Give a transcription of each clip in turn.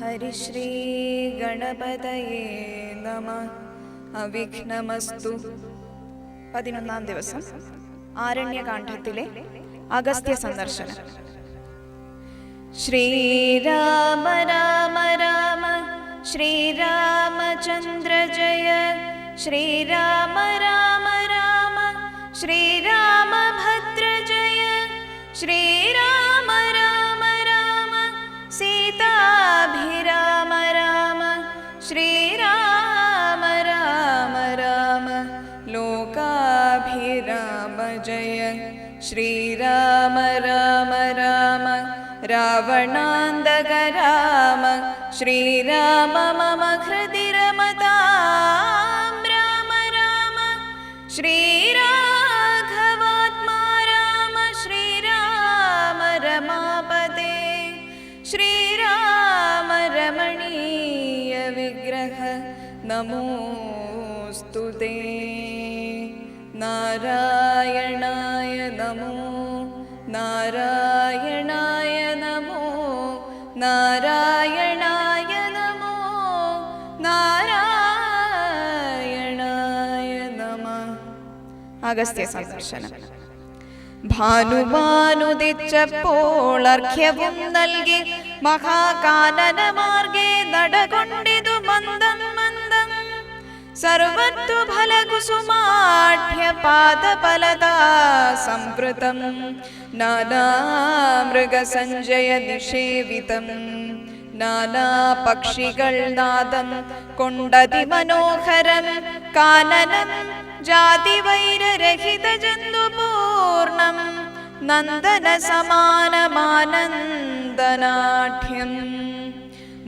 ഹരിശ്രീ ഗണപതയേ നമഃ. അവിഘ്നമസ്തു. 11-ാം ദിവസം ആരണ്യകാണ്ഡത്തിലെ അഗസ്ത്യ സന്ദർശനം. ശ്രീരാമ രാമ രാമ ശ്രീരാമചന്ദ്ര ജയ. ശ്രീരാമ രാമ രാമ ശ്രീരാമഭദ്ര ജയ. ശ്രീരാമ രാമ രാമ സീതാഭിരാമ രാമ. ശ്രീരാമ രാമ രാമ ലോകാഭിരാമ ജയ. ശ്രീരാമ രാമ രാമ രാവണാന്തക രാമ. ശ്രീരാമ മമ ഹൃദി രമതാം രാമ രാമ. ശ്രീരാഘവാത്മാ രാമ. ശ്രീരാമ രമാപദേ. ശ്രീരാമ രമണീയ വിഗ്രഹ നമോസ്തുതേ. നാരായണായ നമോ നാരായണായ നമോ നാരായണായ നമോ നാരായണായ നമഃ. അഗസ്ത്യ സന്ദർശനം. ഭാനുമാനുദിച്ചപ്പോൾ അർഘ്യവും നൽകി മഹാകാനനമാർഗേ നടകൊണ്ടിതു മന്ദം മന്ദം. സർവത്വ ഫലകുസുമാഠ്യ പാദഫലദാ സംവൃതം. നാനാമൃഗസഞ്ജയ നിഷേവിതം. നാനാപക്ഷികൾ നാദം കൊണ്ടതിമനോഹരം. കാനനം ജാതിവൈരരഹിത ജന്തുപൂർണം. നന്ദന സമാനമാനന്ദനാഠ്യം.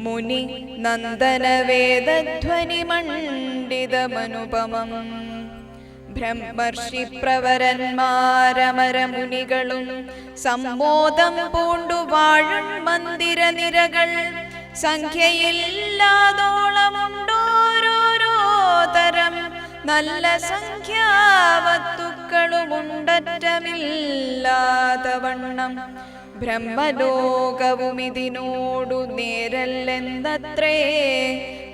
മുനി നന്ദന വേദധ്വനി മണ്ഡിതമനുപമം. ബ്രഹ്മർഷി പ്രവരന്മാരമരമുനികളും സമ്മോദം പൂണ്ടു വാഴും മന്ദിര നിരകൾ. സംഖ്യയില്ലാതോളമുണ്ടോരോരോ തരം. നല്ല സംഖ്യാവത്തുക്കളുമുണ്ടറ്റമില്ലാതവണ്ണം. ബ്രഹ്മലോകവുമിതിനോടു നേരല്ലെന്നത്രേ.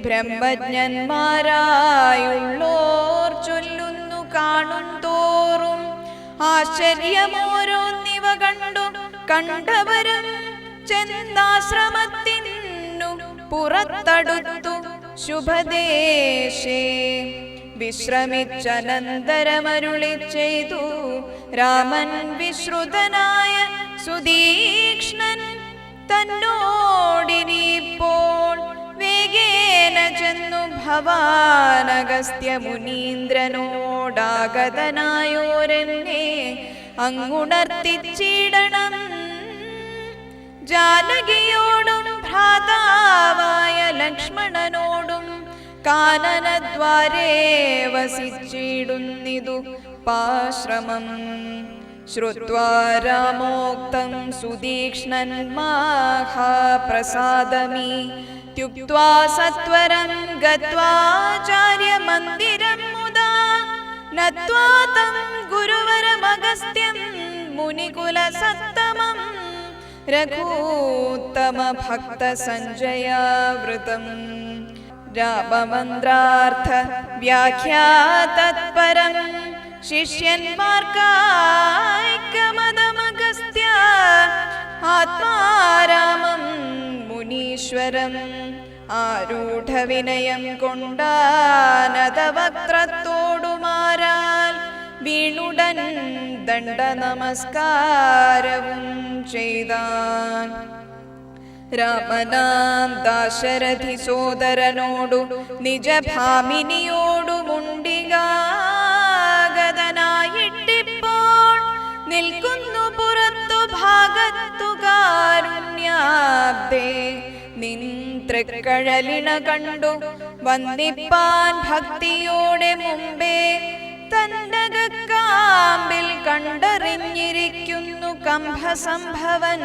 ബ്രഹ്മജ്ഞന്മാരായുള്ളോർ ചൊല്ലുന്നു കാണും തോറും. ആശ്ചര്യമോരോന്നിവ കണ്ടു കണ്ടവരും ചെന്നാശ്രമത്തിനു പുറത്തടുത്തു ശുഭദേശേ. വിശ്രമിച്ചനന്തരമരുളി ചെയ്തു രാമൻ വിശ്രുതനായ സുതീക്ഷ്ണൻ തന്നോടിനിപ്പോൾ. വേഗേന ചെന്നു ഭവാനഗസ്ത്യ മുനീന്ദ്രനോടാഗതനായോരെന്നെ അങ്ങുണർത്തിച്ചിടണം. ജാനകിയോടും ഭ്രാതാവായ ലക്ഷ്മണനോടും കാനനദ്വാരേ വസിച്ചിടുന്നിതു പാശ്രമം. ശ്രുത്വാ രാമോക്തം സുതീക്ഷ്ണൻ മഹാപ്രസാദമീത്യുക്ത്വാ സത്വരം ഗത്വാചാര്യമന്ദിരം മുദാ. നത്വാ തം ഗുരുവരമഗസ്ത്യം മുനികുലസത്തമം. രഘൂത്തമ ഭക്ത സഞ്ജയാവൃതം. രാമമന്ത്രാർത്ഥ വ്യാഖ്യാതത്പരം. ശിഷ്യന്മാർക്കായിക്കമതമഗസ്ത്യ ആത്മാരാമം മുനീശ്വരം. ആരൂഢവിനയം കൊണ്ടാനതവക്ത്രത്തോടുമാരാൽ വീണുടൻ ദണ്ഡ നമസ്കാരവും ചെയ്താൻ. രാമനാം ദാശരഥി സോദരനോടു നിജഭാമിനിയോടുമുണ്ടികാഗതനായിട്ടിപ്പോൾ. നിൽക്കുന്നു പുറത്തു ഭാഗത്തു കാരുണ്യാബ്ദേ. നിൻ തൃക്കഴലിണ കണ്ടു വന്ദിപ്പാൻ ഭക്തിയോടെ മുമ്പേ. തന്നകക്കാമ്പിൽ കണ്ടറിഞ്ഞിരിക്കുന്നു കംഭസംഭവൻ.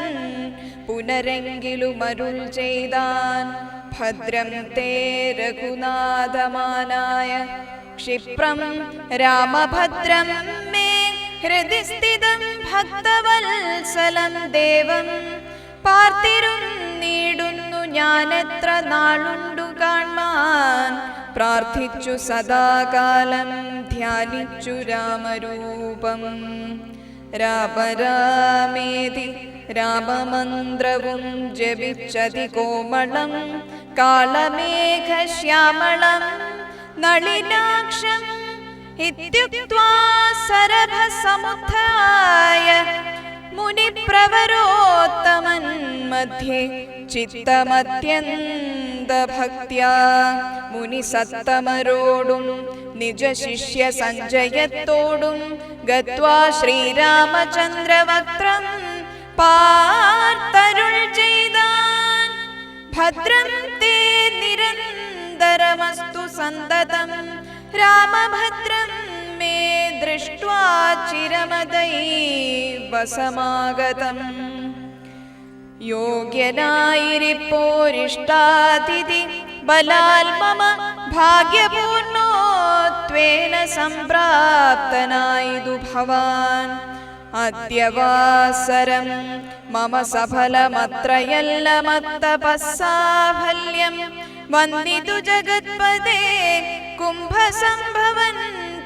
പുനരെങ്കിലും അരുൾ ചെയ്താൻ ഭദ്രം തേ രഘുനാഥമാനായ. ക്ഷിപ്രം രാമഭദ്രം മേ ഹൃദി സ്ഥിതം ഭക്തവത്സലം ദേവം. പാർത്തിരുന്നീടുന്നു ഞാനെത്ര നാളുണ്ടു കാൺമാൻ. പ്രാർത്ഥിച്ചു സദാകാലം ധ്യാനിച്ചു രാമരൂപം. രാമരാമേതി രാമമന്ത്രവും ജപിച്ചതി കോമളം കാളമേഘശ്യാമളം നളിനാക്ഷം ഇത്യുക്ത്വാ സരഭസമുദ്ധായ മുനിപ്രവരോത്തമൻ മധ്യേ ചിത്തമത്യന്തഭക്ത്യാ മുനിസത്തമരോടും നിജശിഷ്യ സഞ്ജയത്തോടും ഗത്വാ ശ്രീരാമചന്ദ്രവക്ത്രം പാർത്തരുൾ ചെയ്താൻ. ഭദ്രം തേ നിരന്തരമസ്തു സന്തതം രാമഭദ്രം മേ ദൃഷ്ട്വാ ചിരമദൈവ സമാഗതം. യോഗ്യനായിരിപ്പോരിഷ്ടാതിഥി ബലാൽ മമ ഭാഗ്യപൂർണോത്വേന സംപ്രാപ്തനായിതു ഭവാൻ. അദ്യവാസരം മമ സഫലമത്രയല്ലമത്തപസ്സാഫല്യം വന്ദിതു ജഗത്പദേ കുംഭസംഭവൻ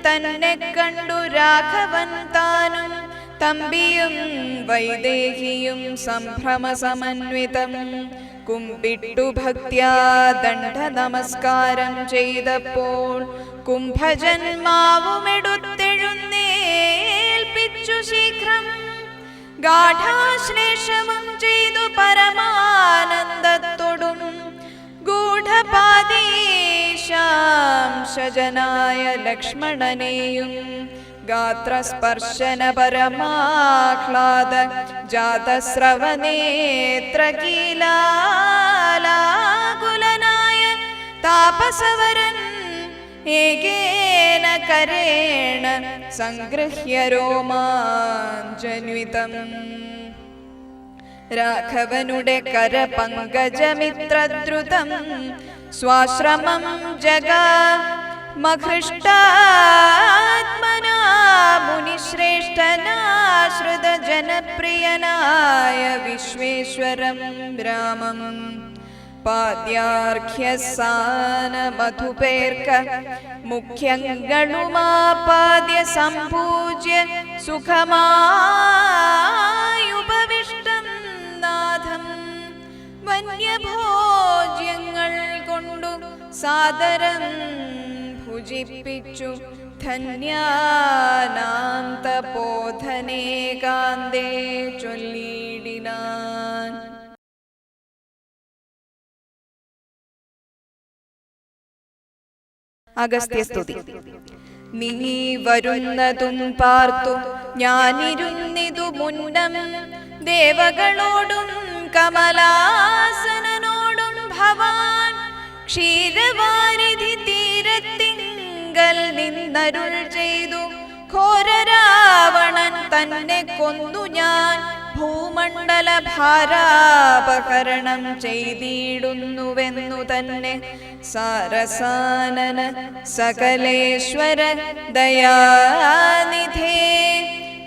തന്നെ കണ്ടു രാഘവൻ താനും തമ്പിയും വൈദേഹിയും സംഭ്രമസമന്വിതം കുമ്പിട്ടു ഭക്ത്യാ ദണ്ഡ നമസ്കാരം ചെയ്തപ്പോൾ കുംഭജന്മാവുമെടുത്തെഴുന്നേൽപ്പിച്ചു ശീഘ്രം ഗാഠാശ്ലേഷവും ചെയ്തു പരമാനന്ദത്തോടും ഗൂഢപാദീശാംശജനായ ലക്ഷ്മണനെയും ഗാത്രസ്പർശന പരമാഹ്ലാദ ജാതസ്രവനേത്രകീലാകുലനായ താപസവരൻ ഏകേന കരേണ സംഗൃഹ്യ രോമാഞ്ജന്വിതം. രാഘവനുടെ കരപങ്കജമിത്രദ്രുതം സ്വാശ്രമം ജഗാ മഹൃഷ്ടാത്മനാ മുനിശ്രേഷ്ഠനാശ്രിത ജനപ്രിയനായ വിശ്വേശ്വരം രാമം. പാദ്യാർഘ്യസാന മധുപേർക്ക മുഖ്യങ്ങളുമാപാദ്യ സംപൂജ്യ സുഖമായുപവിഷ്ടം നാഥം വന്യഭോജ്യങ്ങൾ കൊണ്ടു സാദരം ഭുജിപ്പിച്ചു ധന്യാനാം തപോധനേകാന്തേ ചൊല്ലിടിനാൻ. അഗസ്ത്യസ്തുതി. നീ വരുന്നതും പാർത്തു ഞാനിരുന്നിതു മുന്നം ദേവകളോടും കമലാസനോടും ഭവാൻ ക്ഷീരവാരിധി തീരത്തിങ്കൽ നിന്നരുൾ ചെയ്തു ഘോരരാവണൻ തന്നെ കൊന്നു ഞാൻ ഭൂമണ്ഡല ഭാരാപകരണം ചെയ്തിടുന്നുവെന്നു തന്നെ സാരസാനന സകലേശ്വര ദയാനിധേ.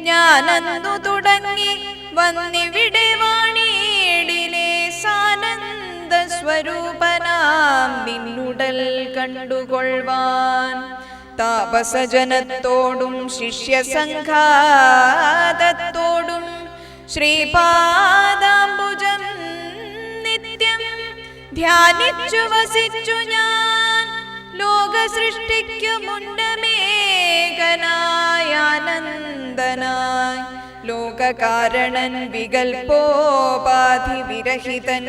ഞാനന്നു തുടങ്ങി വന്നിവിടെ വാണിയിടിലെ സാനന്ദ സ്വരൂപനാം നിന്നുടൽ കണ്ടുകൊള്ളുവാൻ. താപസജനത്തോടും ശിഷ്യസംഘാതത്തോടും ശ്രീപാദാംബുജം നിത്യം ധ്യാനിച്ചു വസിച്ചു ഞാൻ ലോകസൃഷ്ടിക്കു മുന്നമേകനായ ആനന്ദനായി. ലോകകാരണൻ വികൽപ്പോപാധി വിരഹിതൻ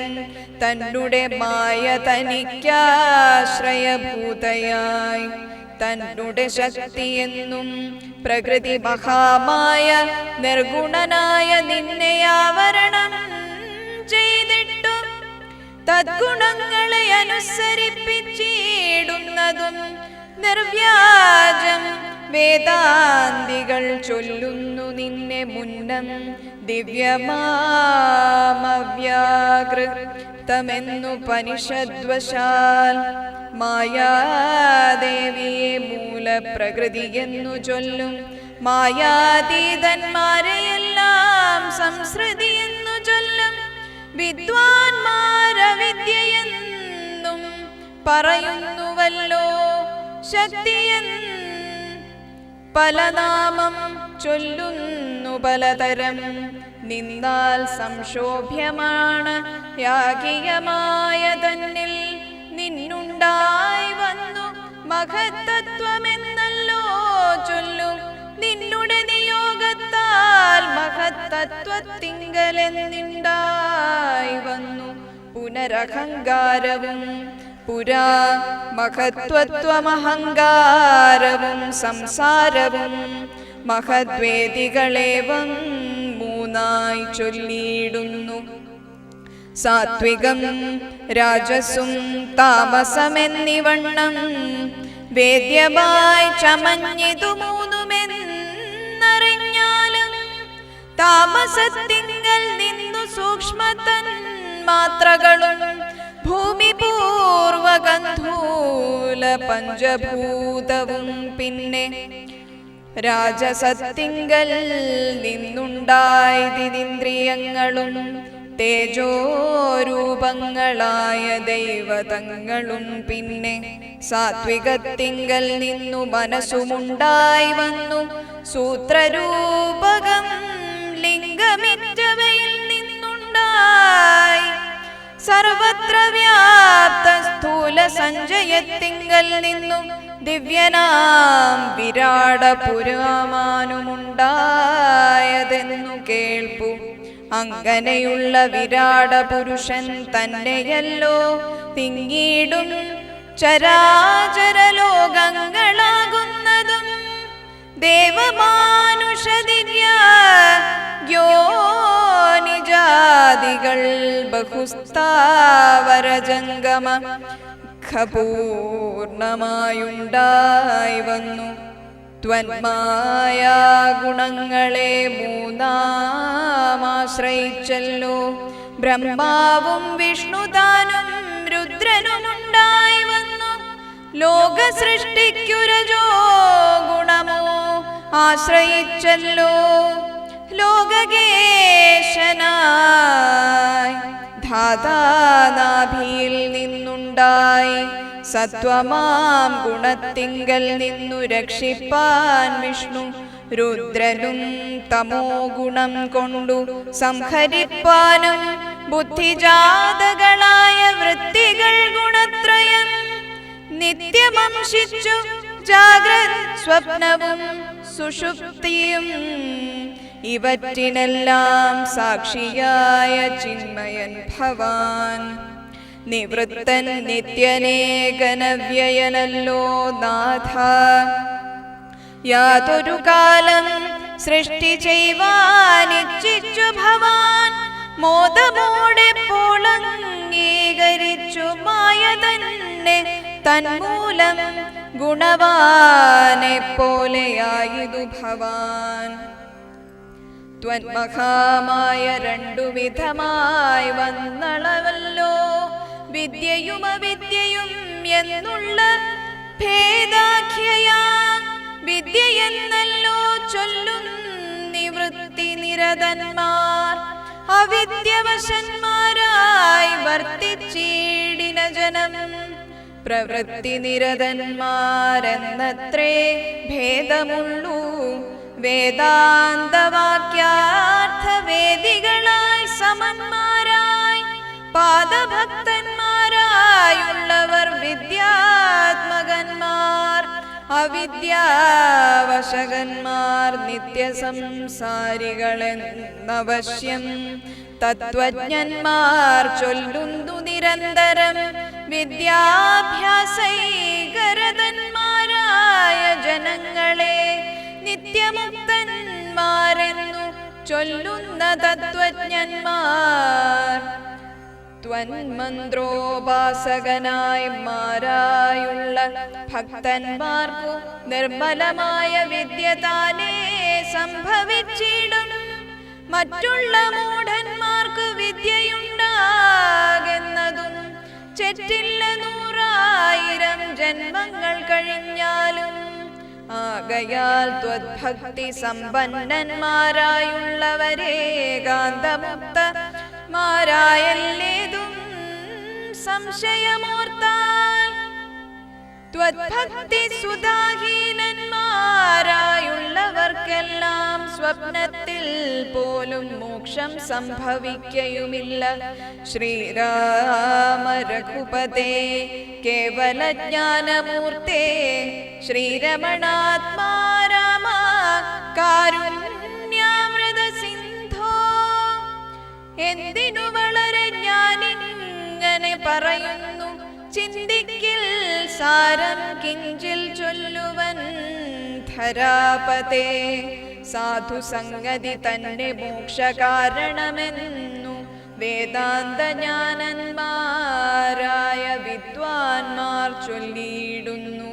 തന്നുടെ മായ തനിക്കാശ്രയഭൂതയായി തന്നുടെ ശക്തിയെന്നും പ്രകൃതി മഹാമായ നിർഗുണനായ നിന്നെ ആവരണം ചെയ്തിട്ടു തദ്ഗുണങ്ങളെ അനുസരിപ്പിച്ചിടുന്നതും നിർവ്യാജം വേദാന്തികൾ ചൊല്ലുന്നു നിന്നെ മുന്നം ദിവ്യമാമവ്യാകൃതമെന്നു പനിഷദ്വശാൽ. മായാദേവിയെ മൂലപ്രകൃതി എന്നു ചൊല്ലും മായാതീതന്മാരെയെല്ലാം സംസൃതി എന്നു ചൊല്ലും വിദ്വാൻമാരവിദ്യയെന്നും പറയുന്നുവല്ലോ. ശക്തിയൻ പലനാമം ചൊല്ലുന്നു പലതരം. നിന്നാൽ സംക്ഷോഭ്യമാണ് യാഗികമായ തന്നിൽ നിന്നുണ്ടായി വന്നു മഹത്തത്വമെന്നല്ലോ ചൊല്ലു. നിന്നുടെ നിയോഗത്താൽ മഹത്തത്വത്തിങ്കലെന്നുണ്ടായി വന്നു പുനരഹങ്കാരവും. പുരാ മഹത്വത്വമഹങ്കാരവും സംസാരവും മഹദ്വേദികളേവം മൂന്നായി ചൊല്ലിയിടുന്നു. സാത്വികം രാജസും താമസമെന്നിവണ്ണം വേദ്യമായി ചമഞ്ഞിതു മൂന്നുമെന്നറിഞ്ഞാലും താമസത്തിങ്കൽ നിന്നു സൂക്ഷ്മതൻ മാത്രകളും ഭൂമി പൂർവഗന്ധൂല പഞ്ചഭൂതവും പിന്നെ രാജസത്തിങ്കൽ നിന്നുണ്ടായതിന്ദ്രിയങ്ങളും തേജോരൂപങ്ങളായ ദൈവതങ്ങളും പിന്നെ സാത്വികത്തിങ്കൽ നിന്നു മനസ്സുമുണ്ടായി വന്നു സൂത്രരൂപകം ലിംഗമിറ്റവയിൽ നിന്നുണ്ടായി സർവത്ര വ്യാപ്ത സ്ഥൂല സഞ്ജയത്തിങ്കൽ നിന്നു ദിവ്യനാം വിരാട പുരാമാനുമുണ്ടായതെന്നു കേൾപ്പു. അങ്ങനെയുള്ള വിരാട പുരുഷൻ തന്നെയല്ലോ തിങ്ങിടും ചരാചര ലോകങ്ങളാകുന്നതും. ദേവമാനുഷദിവ്യ യോനിജാതികൾ ബഹുസ്ഥാവരജംഗമ പൂർണമായുണ്ടായി വന്നു. ത്വന്മായാ ഗുണങ്ങളെ മൂന്നാമാശ്രയിച്ചല്ലോ ബ്രഹ്മാവും വിഷ്ണുതാനും രുദ്രനുമുണ്ടായി വന്നു. ലോക സൃഷ്ടിക്കുരജോ ഗുണമോ ആശ്രയിച്ചല്ലോ ലോകകേശനായി ധാതാനാഭിയിൽ നിന്നുണ്ടായി സത്വമാം ഗുണത്തിങ്കൽ നിന്നു രക്ഷിപ്പാൻ വിഷ്ണു രുദ്രനും തമോ ഗുണം കൊണ്ടു സംഹരിപ്പാനും ബുദ്ധിജാതകളായ വൃത്തികൾ ഗുണത്രയം നിത്യമംശിച്ചു ജാഗ്രത് സ്വപ്നവും സുഷുപ്തിയും ഇവറ്റിനെല്ലാം സാക്ഷിയായ ചിന്മയൻ ഭവാൻ. നിവൃത്തൻ നിത്യനേകനവ്യയനല്ലോ നാഥ. യാതൊരു കാലം സൃഷ്ടി ചെയ്യുവാനിച്ഛിച്ചു ഭവാൻ മോദമോടെപ്പോൾ അംഗീകരിച്ചു മായ തന്നെ തന്മൂലം ഗുണവാനെ പോലെയായിതു ഭവാൻ. ത്വന്മഹാമായ രണ്ടു വിധമായി വന്നളവല്ലോ വിദ്യയും അവിദ്യയും എന്നുള്ള ഭേദാഖ്യയാ. വിദ്യയെന്നല്ലോ ചൊല്ലുന്നിവൃത്തി നിരതന്മാർ അവിദ്യവശന്മാരായി വർത്തിച്ചീടിന ജനം. പ്രവൃത്തി നിരതന്മാരെന്നത്രേ ഭേദമുള്ളൂ. വേദാന്തവാക്യാർത്ഥവേദികളായി സമന്മാരായി പാദഭക്തന്മാരായുള്ളവർ വിദ്യാത്മകന്മാർ അവിദ്യാവശകന്മാർ നിത്യസംസാരികളെന്നവശ്യം തത്വജ്ഞന്മാർ ചൊല്ലുന്നു നിരന്തരം. വിദ്യാഭ്യാസൈകരതന്മാരായ ജനങ്ങളെ നിത്യമുക്തന്മാരെന്നു ചൊല്ലുന്ന തത്വജ്ഞന്മാർ. ത്വന്മന്ത്രോപാസകനായി മാരായുള്ള ഭക്തന്മാർക്കു നിർമ്മലമായ വിദ്യ താനേ സംഭവിച്ചിടും. മറ്റുള്ള മൂഢന്മാർക്ക് വിദ്യയുണ്ടാകുന്നതും ചെറ്റില്ല 100,000 ജന്മങ്ങൾ കഴിഞ്ഞാലും. ആകയാൽ ത്വദ്ഭക്തി സമ്പന്നന്മാരായുള്ളവരെ കാന്തമുക്ത മാരായല്ലേതും സംശയമോർത്താൽ ത്വദ്ഭക്തി സുധാഹീനന്മാരായുള്ളവർക്കെല്ലാം സ്വപ്നത്തിൽ പോലും മോക്ഷം സംഭവിക്കയുമില്ല. ശ്രീരാമ രഘുപതേ കേവല ജ്ഞാനമൂർത്തേ ശ്രീരമണാത്മാ രാമ കാരുണ്യാമൃത സിന്ധോ. എന്തിനു വളരെ ഞാനിങ്ങനെ പറയുന്നു, ചിന്തിക്കിൽ സാരം കിഞ്ചിൽ ചൊല്ലുവൻ ധരാപതേ. സാധു സംഗതി തന്നെ മോക്ഷകാരണമെന്നു വേദാന്ത ജ്ഞാനന്മാരായ വിദ്വാൻമാർ ചൊല്ലിയിടുന്നു.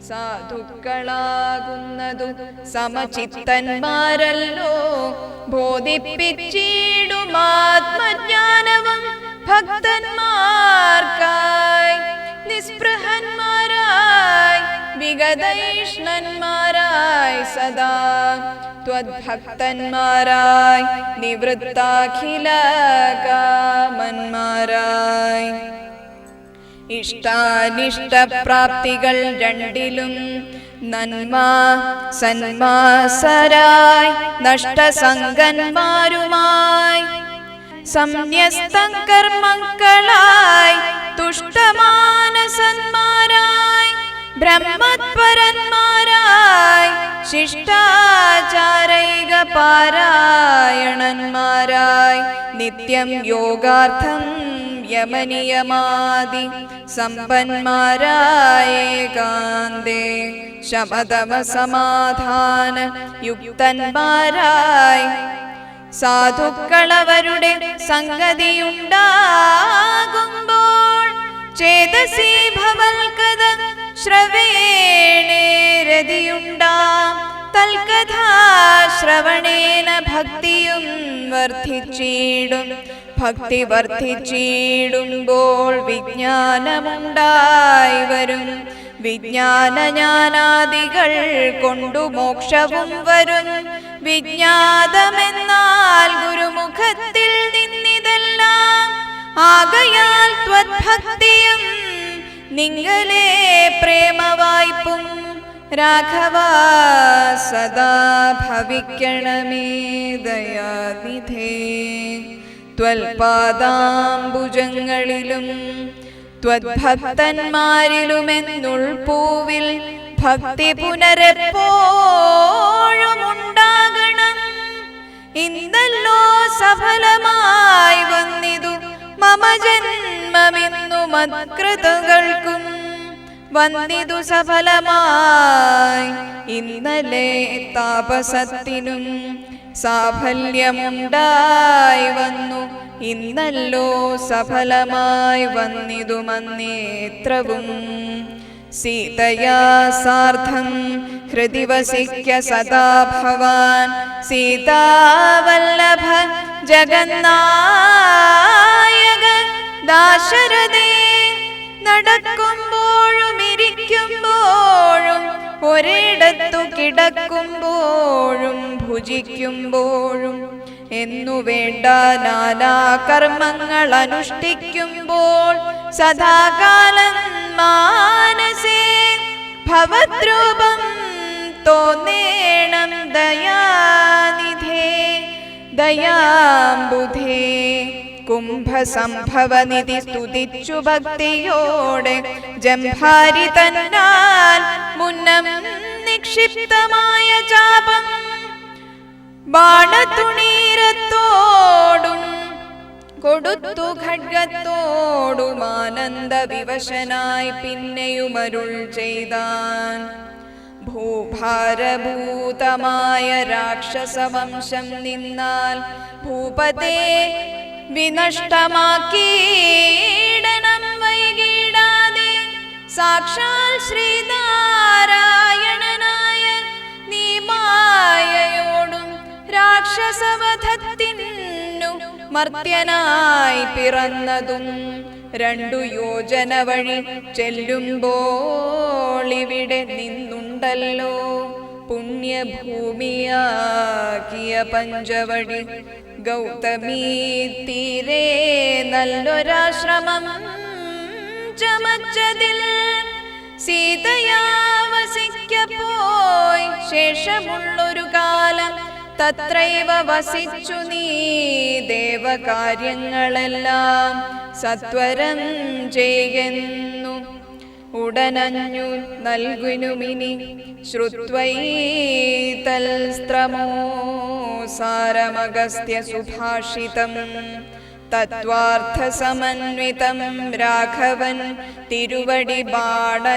സാധുക്കളാകുന്നതു സമചിത്തന്മാരല്ലോ ബോധിപ്പിച്ചിടും ആത്മജ്ഞാനവും ഭക്തന്മാർക്കായി. നിസ്പൃഹന്മാരായി വിഗതൈഷ്ണന്മാരായി സദാ ത്വദ്ഭക്തന്മാരായി നിവൃത്താഖില കാമന്മാരായി. ഇഷ്ടാനിഷ്ടപ്രാപ്തികൾ രണ്ടിലും നന്മ സന്മാസരായി നഷ്ടസംഗന്മാരുമായി സംന്യസ്തം കർമ്മങ്ങളായി തുഷ്ടമാനസന്മാരായി ബ്രഹ്മത്പരന്മാരായി ശിഷ്ടാചാരൈക പാരായണന്മാരായി നിത്യം യോഗാർത്ഥം യമനിയമാദി സമ്പന്മാരായ ഏകാന്തേ ശമതമ സമാധാന യുക്തന്മാരായി സാധുക്കളവരുടെ സംഗതിയുണ്ടാകുമ്പോൾ ചേതസി ഭവൽകഥ ശ്രവേണേ രതിയുണ്ടാം. തൽകഥാ ശ്രവണേന ഭക്തിയും വർദ്ധിച്ചിടും. ഭക്തി വർദ്ധിച്ചിടുമ്പോൾ വിജ്ഞാനമുണ്ടായി വരും. വിജ്ഞാനജ്ഞാനാദികൾ കൊണ്ടു മോക്ഷവും വരും. വിജ്ഞാതമെന്നാൽ ഗുരുമുഖത്തിൽ നിന്നിതെല്ലാം ആകയാൽ ത്വദ്ഭക്തിയും നിങ്ങളെ പ്രേമവായ്പും രാഘവ സദാ ഭവിക്കണമേ ദയാനിധേ. ത്വൽപാദാംബുജങ്ങളിലും ത്വദ്ഭക്തന്മാരിലുമെന്നുൾപൂവിൽ ഭക്തി പുനരെപ്പോഴും ഉണ്ടാകണം. ഇന്നല്ലോ സഫലമായി വന്നിതു മമ ജന്മമിന്നു മത്കൃതകൾക്കും വന്നിതു സഫലമായി. ഇന്നലെ താപസത്തിനും സാഫല്യമുണ്ടായി വന്നു. ഇന്നല്ലോ സഫലമായി വന്നിതു മന്നേത്രവും. സീതയാ സാർദ്ധം ഹൃദി വസിക്ക സദാ ഭവാൻ സീതാവല്ലഭ ജഗന്നായക ദാശരഥേ. നടക്കുമ്പോഴും ഇരിക്കുമ്പോഴും ഒരിടത്തു കിടക്കുമ്പോഴും ഭുജിക്കുമ്പോഴും എന്നു വേണ്ട നാനാ കർമ്മങ്ങൾ അനുഷ്ഠിക്കുമ്പോൾ സദാകാലം മാനസേ ഭവദ്രൂപം തോന്നേണം ദയാനിധേ ദയാംബുധേ. കുംഭസംഭവനിധി സ്തുതിച്ചു ഭക്തിയോടെ ജംഭാരി തന്നാൽ മുന്നം നിക്ഷിപ്തമായ ചാപം ബാണത്തുണീരത്തോടും കൊടുത്തു ഖഡ്ഗത്തോടും ആനന്ദ വിവശനായി പിന്നെയുമരുൾ ചെയ്താൻ. ഭൂഭാരഭൂതമായ രാക്ഷസവംശം നിന്നാൽ ഭൂപതേ വിനഷ്ടമാക്കീടനം വൈകിടാതെ. സാക്ഷാൽ ശ്രീനാരായണനായ നീ മായയോടും രാക്ഷസവധത്തിനു മർത്യനായി പിറന്നതും 2 യോജന വഴി ചെല്ലുമ്പോൾ ഇവിടെ നിന്നുണ്ടല്ലോ പുണ്യഭൂമിയാക്കിയ പഞ്ചവടി. ഗൗതമീ തീരെ നല്ലൊരാശ്രമം ചമച്ചതിൽ സീതയാ വസിക്കപ്പോയി ശേഷമുള്ളൊരു കാലം തത്രൈവ വസിച്ചു നീ ദേവകാര്യങ്ങളെല്ലാം സത്വരം ചെയ്യുന്നു ഉടനഞ്ഞു നൽകുനുമിനി ശ്രുത്വൈതൽസ്ത്രമോ സാരമഗസ്ത്യ സുഭാഷിതം തത്വാർത്ഥസമന്വിതം രാഘവൻ തിരുവടി ബാണചാപാദികളും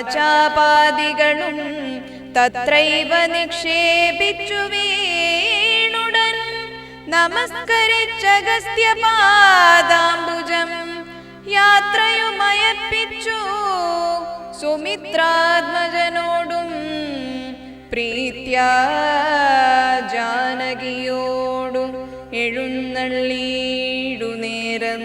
തത്രൈവ നിക്ഷേപിച്ചു വീണുടൻ നമസ്കരിച്ചഗസ്ത്യപാദാംബുജം യാത്രയുമയപ്പിച്ചു സുമിത്രാത്മജനോടും പ്രീത്യാ ജാനകിയോടും എഴുന്നള്ളിയിടുനേരം